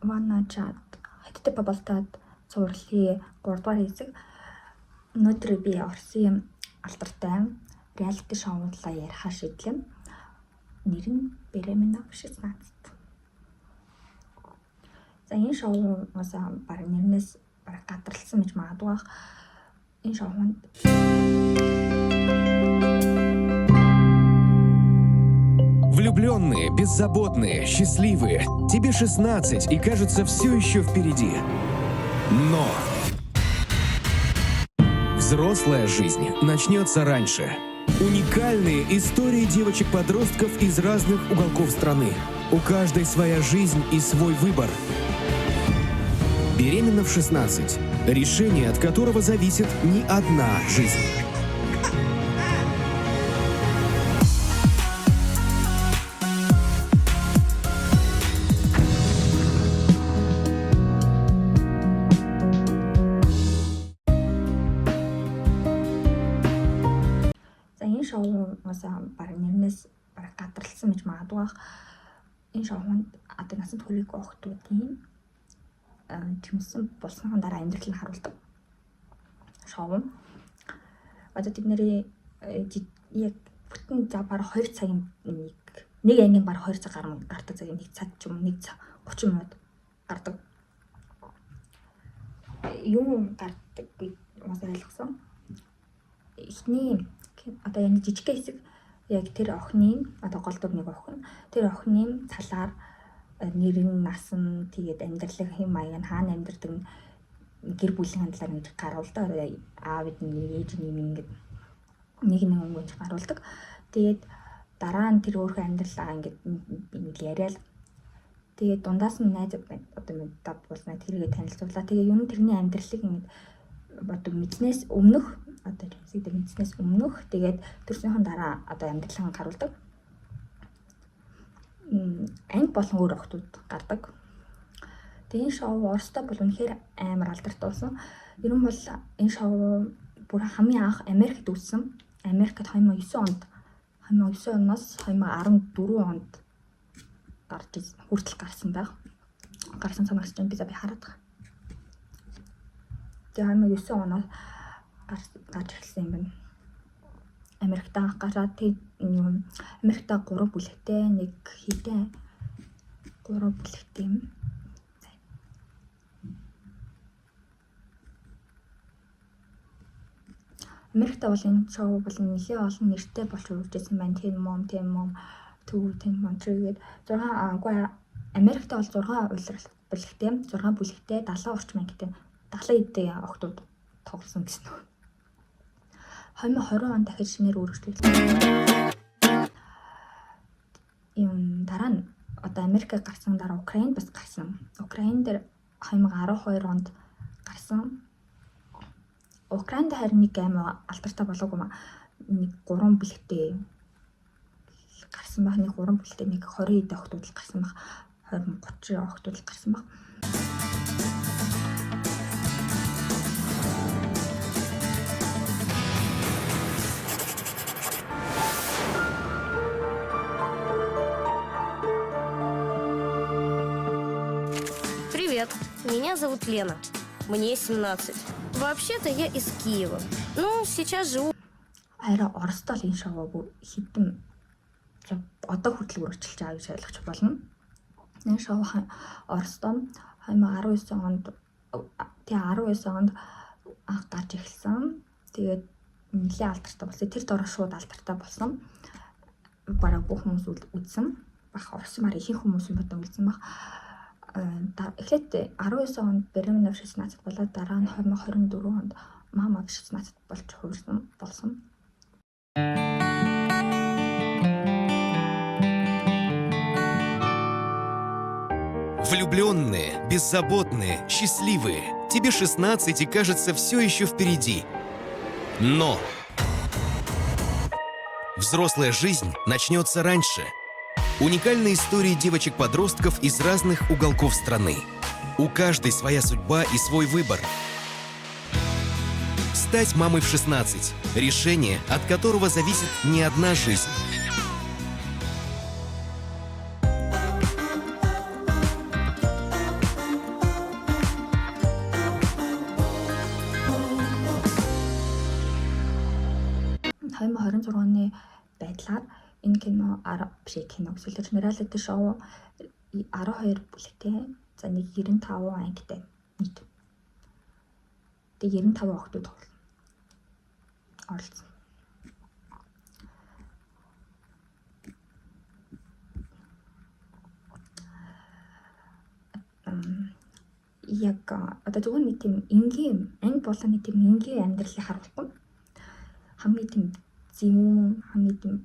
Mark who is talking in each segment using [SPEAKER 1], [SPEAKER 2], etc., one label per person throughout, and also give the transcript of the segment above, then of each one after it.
[SPEAKER 1] Ваначаад Хятад Бабалтад цувралын 3 дугаар хэсэг. Өнөөдөр би Оросын алдартай реалити шоулаа ярихаар шийдлээ. Нэр нь Беременна в 16. За энэ шоугоос баг нэрнээс баг гадралсан гэж магадгүй бах. Энэ шоунд
[SPEAKER 2] Влюбленные, беззаботные, счастливые. Тебе 16 и кажется все еще впереди. Но взрослая жизнь начнется раньше. Уникальные истории девочек-подростков из разных уголков страны. У каждой своя жизнь и свой выбор. Беременна в 16. Решение, от которого зависит не одна жизнь.
[SPEAKER 1] шоугоос баг нэрнээс баг гадралсан гэж магадгүй бах. Энэ шоунд одоо насанд хүрээгүй охтуудын тэмсэн болснохон дараа амьдрал нь харуулдаг шоу. Одоо тэдний яг бүтэн за баг 2 цагийн нэг ангийн баг 2 цаг гардаг цаг 1 цаг ч юм 1 цаг 30 минут гардаг. Юм гардаг би бас ойлгосон. Эхний одоо яг жижиг хэсэг яг тэр охины одоо голдуг нэг охин тэр охины талаар нэрийн насан тэгээд амьдралын хэм маяг нь хаана амьдардаг гэр бүлийн хандлага гэж гаруулдаг. Аавд нь ээж нь ингээд нэг өнгөж гаруулдаг. Тэгээд дараа нь тэр өөрхөн амьдралаа ингээд нэг яриад тэгээд дундаас нь найз одоо мэдад болсноо тэргээ танилцуулаа. Тэгээ юм тэрний амьдралыг ингээд одоо мэдснээс өмнөх одоо хэсэгдээ мэдснээс өмнөх тэгээд төрсөнхөн дараа одоо амьдралаа харуулдаг. Анги болон өөр охтууд гардаг. Тэгээд энэ шоу Оростой бол үнэхээр амар алдартай болсон. Ер нь бол энэ шоу бүр хамгийн анх Америкт үүссэн. Америкт 2009 оноос 2014 онд хүртэл гарсан байх. Гарсан санагч би хараад байгаа. Тэгээд 2009 оноос гарч ирсэн юм байна. Америкт анх гараад Америкт 3 бүлэгтэй нэг хідэн 3 бүлэгтэй юм. Америкт бол энэ шоу бол нэлээд олон нэртэй болж үржсэн байна. Teen Mom, 3 Америкт бол 6 улирал бүлэгтэй, 6 бүлэгтэй 70 орчим ангитай 70 эдтэй охтууд тоглосон гэсэн үг. 2020 онд дахиж шинээр өөрчлөлт. Юм дараа нь одоо Америкт гарсан дараа Украинд бас гарсан. Украин дээр 2012 онд гарсан. Украинд харин нэг амар алдартай болоогүй маа. Нэг 3 бүлэгтэй гарсан байх. Нэг 3 бүлэгтэй нэг 20 эд охтууд гарсан байх. 20-30 охтууд гарсан байх.
[SPEAKER 3] Привет, меня зовут Лена. Мне 17. Вообще-то я из Киева. Ну, сейчас живу.
[SPEAKER 1] Арай Оростой энэ шоу бүр хитэн одоо хүртэл үргэлжилж байгаа гэж ойлгож болно. Энэ шоу Оростой 2019 онд анх гарч эхэлсэн. Тэгээд нэлээд алдартай болсон. Тэр дөрөв шууд алдартай болсон. Бараг бүх хүмүүс үзсэн. Бах Оросмаар ихэнх хүмүүс бодсон үзсэн баг. Эхлээд 19 онд Беременна в 16 болоод дараа нь 2024 онд Мама в 16 болж болсон.
[SPEAKER 2] Влюбленные, беззаботные, счастливые. Тебе 16 и кажется все еще впереди. Но взрослая жизнь начнется раньше. Уникальные истории девочек-подростков из разных уголков страны. У каждой своя судьба и свой выбор. Стать мамой в 16. Решение, от которого зависит не одна жизнь.
[SPEAKER 1] 2026 оны байдлаар энэ кино эсвэл reality show 12 бүлэгтэй. За нэг 95 ангитай нийт. Тэгээ 95 охтууд оролцсон. Яг одоо зөвхөн нэг тийм энгийн анги болон нэг тийм энгийн амьдралыг харуулсан. Хамгийн тийм зөвүүн, хамгийн тийм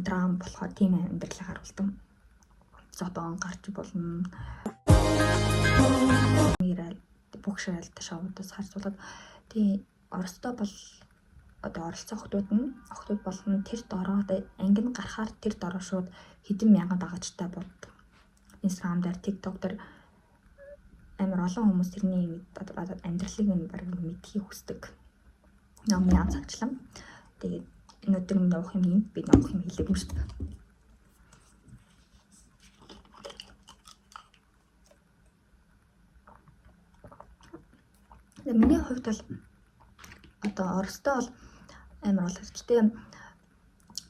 [SPEAKER 1] драм болохоор тийм амьдралыг харуулсан. Зодон гарч болно. Мирал бухшаал ташаудаас харьцуулаад тий Оростой бол одоо оролцсон охтууд болон тэр дороо анги нь гарахаар тэр дороо шууд хэдэн мянган дагагчтай болдог. Instagram дээр, TikTok дээр амар олон хүмүүс тэрний амьдралыг нь баг мэдхийг хүсдэг. Номын анзаарчлаа. Тэгээд өнөөдөр минь явах юм би явах юм хэлээд юм шүү дээ. Миний хувьд бол одоо Оростой бол амар болов. Гэхдээ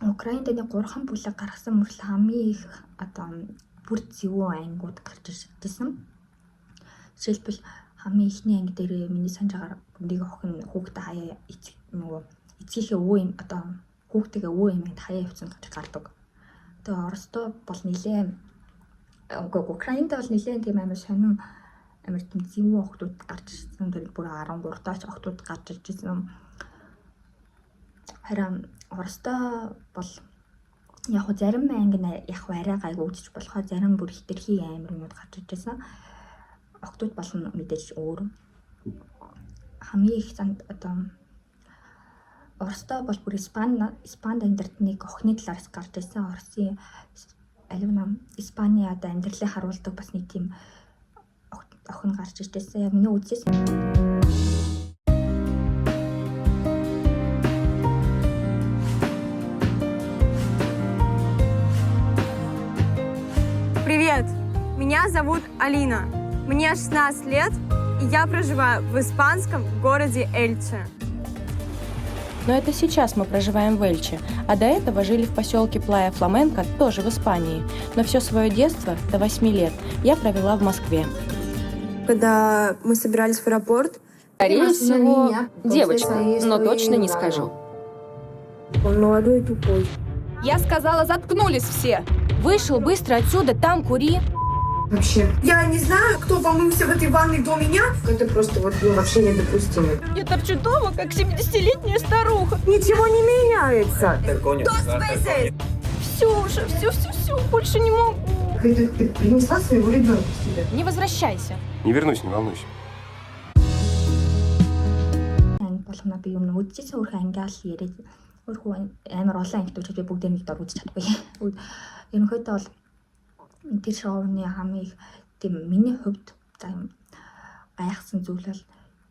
[SPEAKER 1] Украинд нэг 3 бүлэг гаргасан мөрөл хамгийн их одоо бүр зөвөө ангиуд гарч ирсэн. Жишээлбэл хамгийн ихний анги дээр миний санаж агаар нэг охин хүүхдээ хаяа эцгийнхээ өвөө юм одоо хүүхдтэйгээ өвөө юм хаяа явцсан гэж гардаг. Тэгээ Оростой бол нэлээд Украинд бол нэлээд тийм амар сонин амар тийм зөвөө охтууд гарч ирсэн. Тэр бүр 13 таач охтууд гарч ирсэн. Харин Оростой бол яг хөө зарим анги нь яг арай гайгүй үзэж болохоор зарим бүр хитрхи амар юмуд гарч ирсэн. Охтууд болно мэдээж өөр. Хамгийн их занд одоо Оростой бол бүр Испанд амьдрт нэг охины талаас гарч ирсэн. Оросын аливаа Испани одоо амьдралыг харуулдаг бас нэг тийм охин гарч ирсэн. Яг миний үзээс
[SPEAKER 4] Привет! Меня зовут Алина. Мне 16 лет, и я проживаю в испанском городе Эльче.
[SPEAKER 5] Но это сейчас мы проживаем в Эльче, а до этого жили в поселке Плая Фламенко, тоже в Испании. Но все свое детство, до 8 лет, я провела в Москве.
[SPEAKER 4] Когда мы собирались в аэропорт,
[SPEAKER 6] Скорее всего, девочка, но точно не скажу.
[SPEAKER 4] он молодой и тупой.
[SPEAKER 6] Я сказала, заткнулись все.
[SPEAKER 5] Вышел быстро отсюда, там кури.
[SPEAKER 7] Вообще. Я не знаю, кто помылся в этой ванной до меня. Это просто вообще недопустимо.
[SPEAKER 5] Я торчу дома, как 70-летняя старуха.
[SPEAKER 7] Ничего не меняется.
[SPEAKER 5] Все уже, все, больше не могу.
[SPEAKER 7] Ты принесла своего ребенка к себе?
[SPEAKER 5] Не возвращайся.
[SPEAKER 8] Не вернусь, не волнуйся.
[SPEAKER 1] анги болгоно би юм үзчихсэн өөр ангиал яриад өөрөө амар олон ангидууд би бүгдээ нэг дор үзэж чадахгүй. Ерөнхийдөө бол тэр шоуны хамгийн их тийм миний хувьд за юм гайхсан зүйл бол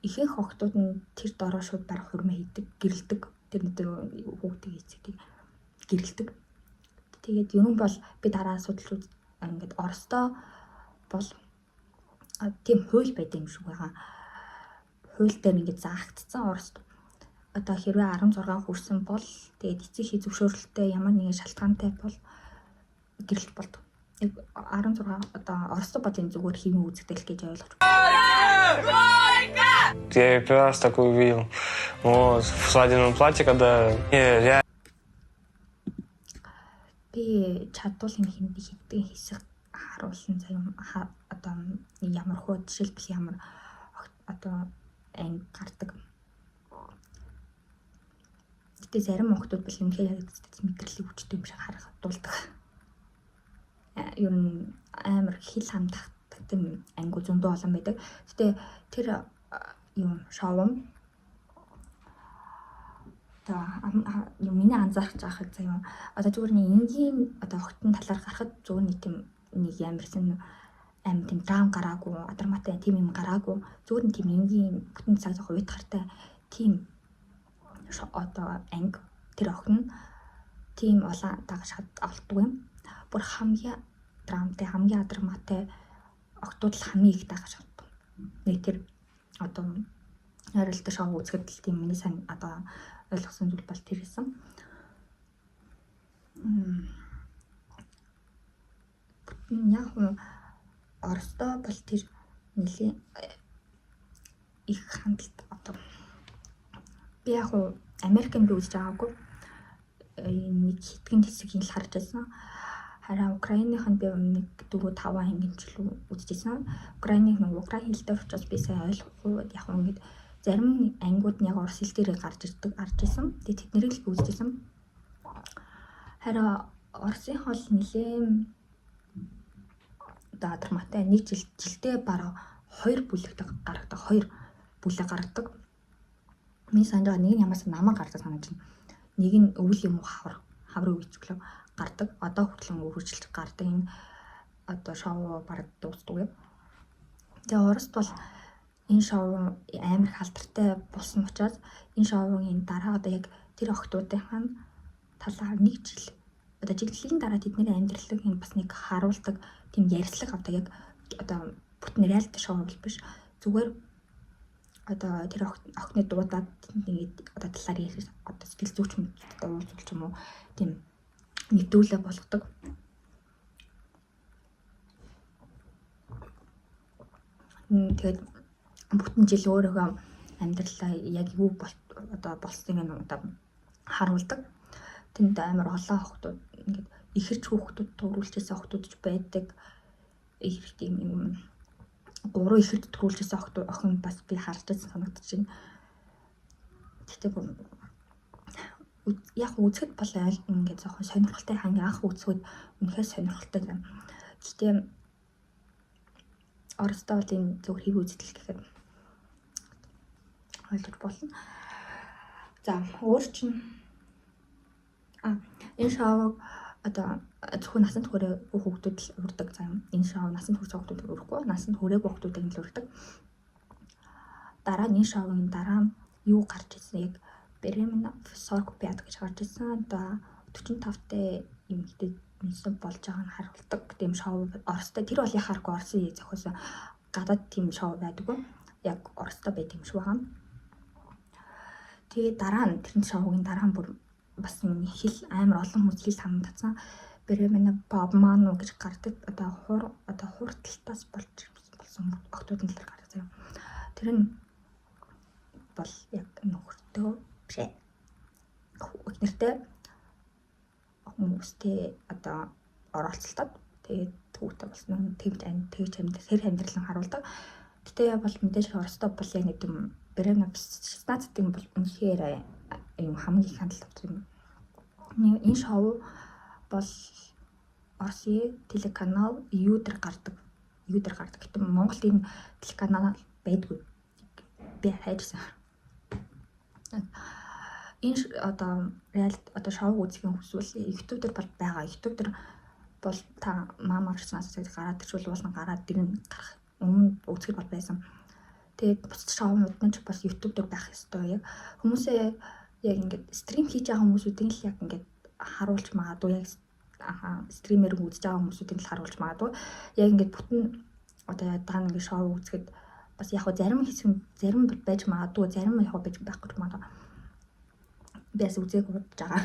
[SPEAKER 1] ихэнх охтууд нь тэр дороо шууд барах хөрмө хийдэг, гэрэлдэг. Тэр нэг хүүхдээ эцэгтэй гэрэлдэг. Тэгээд юм бол би дараа асуудал ингээд Оростой бол тийм хууль байд юм шиг байгаа. Хууль дээр ингээд заагдсан Орост. Одоо хэрвээ 16 хүрсэн бол тэгээд эцэг зөвшөөрөлттэй ямар нэгэн шалтгаантай бол гэрэлт болдог. 16 одоо Оростой бол энэ зүгээр химийн үзэгдэл гэж ойлгож байна.
[SPEAKER 9] Я первый раз такое увидел. Вот, в свадебном платье, когда...
[SPEAKER 1] Би чадвал юм хитэн хэсэг харуулсан заяа одоо ямар хөө жишээлбэл ямар одоо анги гардаг. Гэтэ зарим охтууд бол юм хэрэг мэдрэлийг хүчтэй юм шиг харах дуулдаг. Ер нь амар хил хамдах тийм анги зөндөө олон байдаг. Гэтэ тэр юм шоу юм миний анзаарч байхад заяа одоо зүгээр нэг энгийн одоо охтын талаар гарахад зүгээр нэг тийм нэг ямарсан амт тийм драм гараагүй драматай тийм юм гараагүй зүгээр нэг тийм энгийн бүтэн цаг зах үед гартай тийм одоо анги тэр охин тийм олон дагаж авалдаг юм. Бүр хамгийн драмтай хамгийн драматай охтууд л хамгийн их дагаж авдаг. Нэг тэр одоо ойролтой шоу үзэхэд л тийм миний сайн одоо ойлгосон зүйл бол тэр байсан. Яг Оростой бол тэр нэлийн их хандлт одоо би яг Америкийн би үзэж байгаагүй нэг хэдхэн хэсгийг л харж байсан. Харин Украиных нь би нэг 4-5 ангин жилүү үзчихсэн. Украиных нэг украин хэлтэй учраас би сайн ойлгохгүй яг ингээд зарим ангиуд нь яг орос хэл дээр гарч ирсэн. Тэгээд тэднийг л үзчихсэн. Харин Оросын хол нэлээд драматай нэг жилдээ бараг 2 бүлэг гаргадаг. Миний санджаа нэг нь ямаас намаа гардаг санаж байна. Нэг нь өвөл юм уу хавар үечлөө гардаг. Одоо хүртэл үргэлжлэж гардаг энэ одоо шоу бараг дуустдаг юм. Тэгээ Орост бол энэ шоу амар халдвартай болсон учраас энэ шоугийн дараа одоо яг тэр охтуудын талаар нэг жил одоо жилийн дараа тэдний амьдралыг энэ бас нэг харуулдаг тийм ярьцлага одоо яг одоо бүтэн реалити шоу биш зүгээр одоо тэр охины дуудаад нэг одоо талаар ярьж одоо сэтгэл зүйч уулзуулж юм уу тийм нэвтрүүлэг болгодог. Тэгээд бүтэн жил өөрөөгөө амьдралаа яг юу одоо болсныг нь одоо харуулдаг. Тэнд амар олон охтууд ингээд ихэрч хүүхдүүд төрүүлжсэн охтууд ч байдаг. Их тийм 3 ихэрч төрүүлжсэн охин бас би харж байсан санагдаж байна. Тэгтээ яг үзэхэд бол ингээд жоохон сонирхолтой ханги анх үзэхэд үнэхээр сонирхолтой юм. Гэхдээ Оростой бол энэ зөвхөн хэв үзэл гэхэд ойлгож болно. За өөр чинь энэ шоу одоо зөвхөн насанд хүрээгүй хүүхдүүд л урьдаг зам. Энэ шоу насанд хүрсэн хүүхдүүд урьхгүй, насанд хүрээгүй хүүхдүүдийг л урьдаг. Дараа нь энэ шоугийн дараа юу гарч ирсэн яг Беременна в 45 гэж гарч ирсэн. Одоо 45-тай эмэгтэй нэлээд болж байгааг нь харуулдаг. Тийм шоу Оростой тэр бол яхааргүй Оросын зохиосон гадаад тийм шоу байдаггүй. Яг Оростой байт юм шиг байгаа. Тэгээ дараа нь тэр шоугийн дараа нь бүр бас хэл амар олон хүмүүс хэл хандсан. Беременна Бабману гэж гардаг. Одоо хурдталтаас болсон охтууд нь л гардаг. Тэр нь бол яг нөхөртөө биш. Нэртэй хүмүүстэй одоо оролцолтод тэгээд түүхтэй болсон тэгж амьдралан харуулдаг. Гэтэ бол мэдээж Оростой бол яг нэг юм Беременна 16-ийн бол үнэхээр юм хамгийн их хандлт юм. Энэ шоу бол Оросын телеканал Ю-дэр гардаг. Гэтэ Монголд энэ телеканал байдгүй. Би хайжсан. Энэ одоо реалити одоо шоу үзэх хүсвэл YouTube дээр бол байгаа. YouTube дээр бол та мама гарснаас гараад ирвэл уулна гараад дэрэн гарах өмнө үзэх бол байсан. Тэгээд бус шоунууд нь ч бас YouTube дээр байх ёстой. Яг хүмүүсээ яг ингээд стрим хийж байгаа хүмүүсүүдийн л яг ингээд харуулж магадгүй яг стример үзэж байгаа хүмүүсүүдийн л харуулж магадгүй. Яг ингээд бүтэн одоо даан ингээд шоу үзэхэд бас яг зарим байж магадгүй, зарим яг байж байхгүй магадгүй. Би бас үзээгүй бодож байгаа.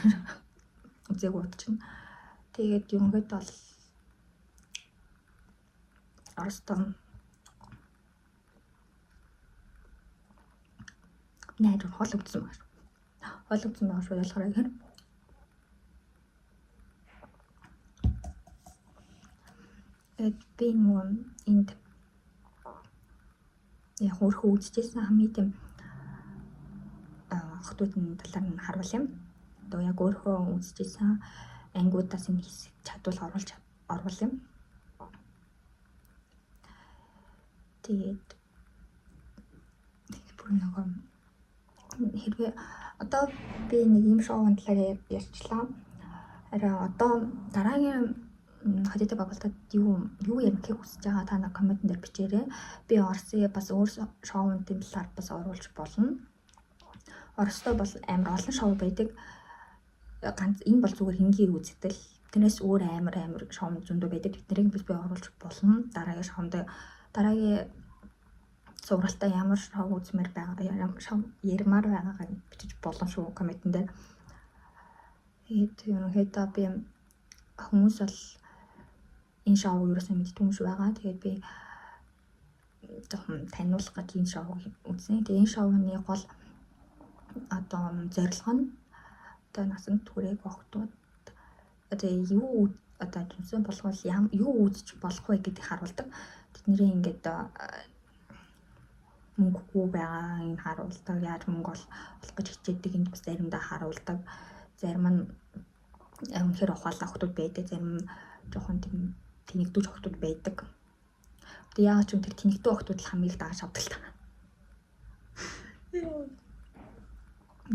[SPEAKER 1] Үзээгүй бодож байна. Тэгээд юмгээд бол Оростой найд хол өгсөн байна. Хол өгсөн байгаа шүү ялгараа гэх юм. Би нөгөө энд яг өөрөө үзчихсэн хамгийн тийм охтуудын талаар нь харуул юм. Одоо яг өөрөө үзчихсэн ангиудаас энэ хэсэг чадвал оруулах юм. Тэгээд бүр нөгөө хэрвээ одоо би нэг юм шоуны талаар ярьчлаа. Харин одоо дараагийн хажуутай байгууллагад юу ярих хүсэж байгаа та нар комментэн дээр бичээрэй. Би Оросын бас өөр шоуны талаар бас оруулж болно. Оростой бол амар олон шоу байдаг. Ганц энэ бол зүгээр хингийн үзэгдэл. Тэрнээс өөр амар шоу зөндөө байдаг. Тэднийг би оруулж болно. Дараагийн сургалтаа ямар шоу үзмээр байгаа, ямар шоу ярмаар байгаагаа бичиж болно шүү комментэн дээр. Тэгээд ерөнхийдөө би хүмүүс бол энэ шоуг ерөөсөө мэддэг юм шиг байгаа. Тэгээд би жоохон таниулах гэж энэ шоуг үзсэн. Тэгээд энэ шоуны гол одоо зорилго нь одоо насанд түрээг охтууд одоо юу одоо зүнсэн болгол юу үзэж болох вэ гэдгийг харуулдаг. Тэдний ингээд мөнгөгүй байгаа энэ харуулдаг. Яаж мөнгө олох гэж хичээдэг энд бас заримдаа харуулдаг. Зарим нь үнэхээр ухаалаг охтууд байдаг. Зарим жоохон тийм тэнэгдүүч охтууд байдаг. Тэгээ яагаад ч юм тэр тэнэгдүү охтууд л хамгийн их дааж авдаг л та.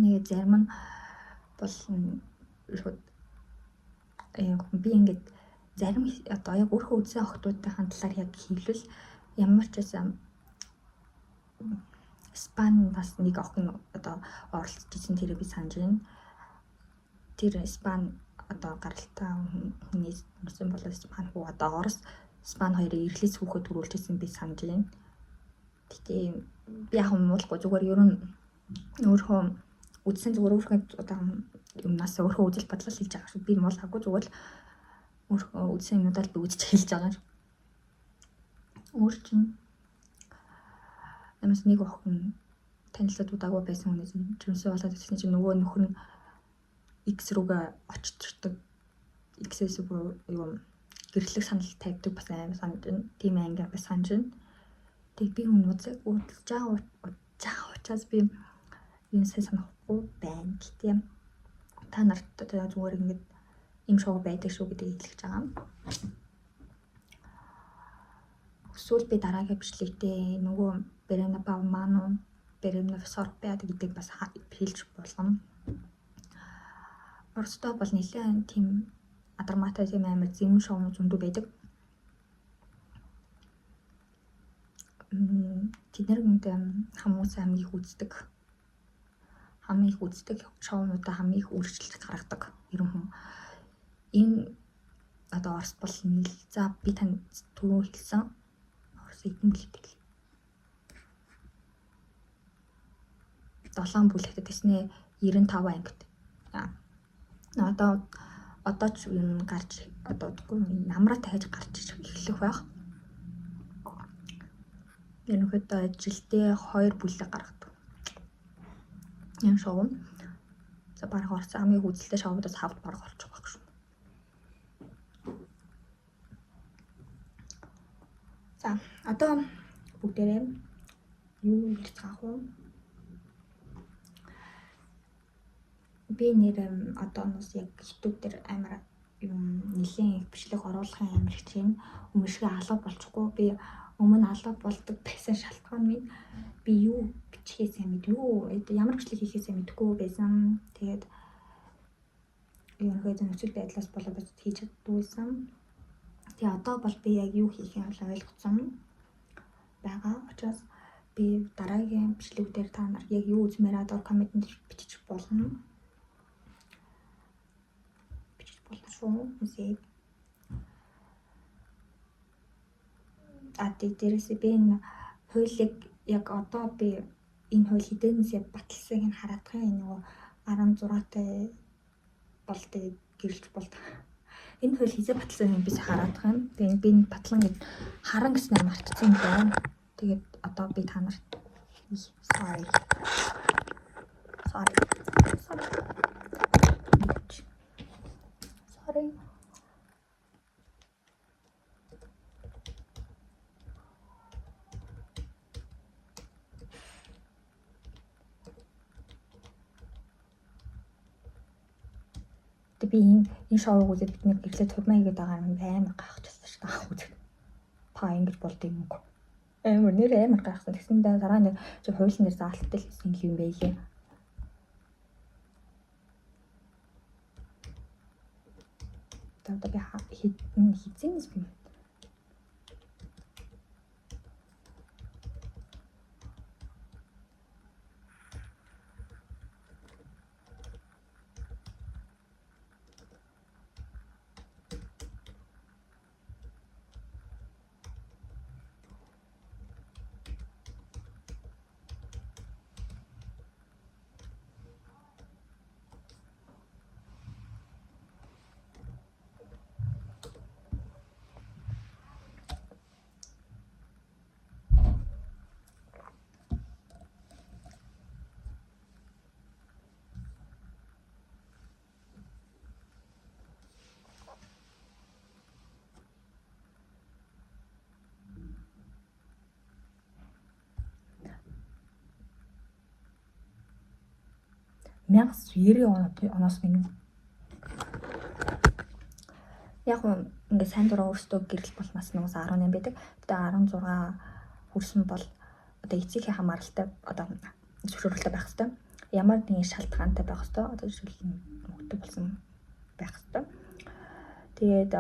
[SPEAKER 1] Нэг зарим нь бол шууд би ингээд зарим одоо яг өөрөө үзсэн охтуудын талаар яг хэлвэл ямар ч байсан Испанаас нэг охин одоо оролцож ирсэн тэрийг би санаж байна. Тэр Испани одоо гаралтай хүнээс нэрсэн бол Испани хүү одоо Орос Испани хоёрын ирлээс хүүхэд төрүүлж ирсэн би санаж байна. Гэтэ би яг муулахгүй зүгээр ер нь өөрөө үзсэн зүгээр өөрөө одоо юмнаас өөрөө үзэл бодлол хийж байгаа шүү. Би муулаагүй зүгээр л өөрөө үзсэн юмудаа л үзэж хэлж байгаа шүү. Өөр чинь ямаас нэг охин танилцаад удаагүй байсан хүнээс жимсээ болоод ирсэн чинь нөгөө нөхөр нь X рүүгээ очирдаг. X-ээс юу гэрлэх санал тавьдаг бас амар санаж байна. Тийм анги бас санаж байна. Тэг би үнэхээр удаж байгаа учраас би энэ санахгүй байна. Гэтэ та нарт зүгээр ингэж юм шоу байдаг шүү гэдгийг хэлж байгаа. Эсвэл би дараагийн бичлэгтээ нөгөө Берена Павмано, Берена Сорпиад гэдэг бас хэлж болгоно. Оростой бол нэлээд тийм адармаатай тийм амар зэвүүн шоунууд зөндөө байдаг. Тэднэрт хүмүүс хамгийн их үздэг шоунуудаа хамгийн их үргэлжлэлт гаргадаг. Ерөнхөн энэ одоо Орос бол за би тань түрүү хэлсэн Орос эдэн билдэг. 7 бүлэгтэй тэснэ 95 ангид. Одоо ч юм гарч одоо намраа тахиж гарч эхлэх байх. Ерөнхийдөө жилдээ 2 бүлэг гаргадаг. Ийм шоу. За бараг Орос хамгийн үзэлтэй шоудаас хавд бараг олж байгаа шүү. За одоо бүгдээрээ юу хэлж байгаа вэ? Би нэр одоо нас яг YouTube дээр амар юм нэлийн бичлэг оруулахын амар хичээн өмнөшгөө алга болчихгүй. Би өмнө алга болдог байсан шалтгаан минь би юу бичихээсээ мэдвгүй. Ямар бичлэг хийхээсээ мэдгүй байсан. Тэгээд ерөнхийдөө нөхцөл байдлаас болоод хийж чаддгүйсэн. Тэгээ одоо бол би яг юу хийх юм бол ойлгоцсон байгаа. Учраас би дараагийн бичлэгүүдээр та нар яг юу үзмээр одоо комментэнд бичиж болно. Үгүй. Дээрээс би энэ хуулийг яг одоо би энэ хууль хэдэнээс баталсыг нь хараадах юм нөгөө 16-тай бол тэгээд гэрэлж болт. Энэ хууль хизээ баталсан юм би хараадах юм. Тэгээд би энэ батлан гэж харан гэснээр мартсан юм байна. Тэгээд одоо би та нарт sorry. Би энэ шоуг үзээд бидний гэрлээ төвмэй гэдэг байгаа юм амар гайхчихсан шүү дээ. Та ингэж болд юм уу? Амар нэр амар гайхсан. Тэгсэндээ дараа нь чи хуулийн дээр заалттай л гэсэн юм байлээ. Одоо би хийцэнээс би 1990 оноос минь. Яг ингээд сайн дураа өөртөө гэрэл бол нас 18 байдаг. Тэгээ 16 хүрсэн бол одоо эцгийн хамааралтай одоо зөвшөөрөлтэй байх хэрэгтэй. Ямар нэгэн шалтгаантай байх хэрэгтэй. Одоо жишээлбэл мөнгөтэй болсон байх хэрэгтэй. Тэгээд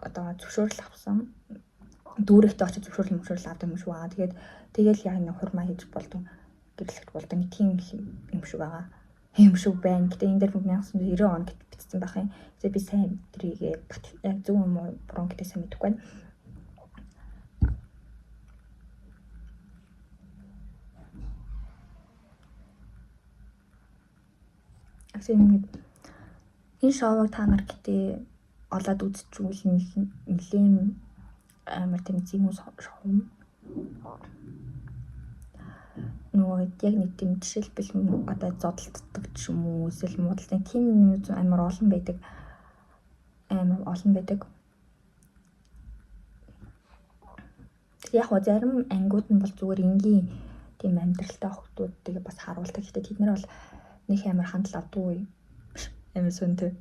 [SPEAKER 1] одоо зөвшөөрөл авсан дүүрэгтэй очиж зөвшөөрөл авдаг юм шиг байгаа. Тэгээд яг нэг хурмаа хийж болдог гэрлэгч болдог нэг тийм юм шиг байгаа. Юм шиг байна. Гэтэ энэ дээр 1990 онд бичсэн байх юм. Тэгээ би сайн тэрийг яг зөв юм уу буруу гэдээ сайн мэдэхгүй байна. Энэ шоуг та нар гэтээ олоод үзчихвэл нэлээд амар тийм зэм шоу. Нөгөө яг нэг тийм жишээлбэл одоо зодтолдог ч юм уу эсвэл муудалцсан тийм юм амар олон байдаг. Яг гоо зарим ангиуд нь бол зүгээр энгийн тийм амьдралтай хүмүүсийг бас харуулдаг. Гэхдээ тэд нар бол нэг амар хандл авдаггүй. Амар сүнтэй.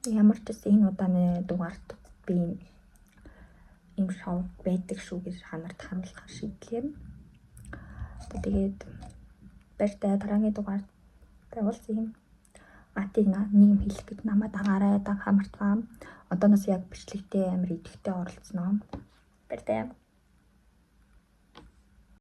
[SPEAKER 1] Ямар ч гэсэн энэ удааны дугаарт би ийм шоу байдаг шүү гэж ханарт харуулах шийдлээ. Тэгээд баяртай дараагийн дугаарт уулзъя. Атиг нэг юм хэлэх гэж намайг дагаарай хамартгаа. Одооноос яг бичлэгтээ амар идэвхтэй оролцсноо. Баяртай.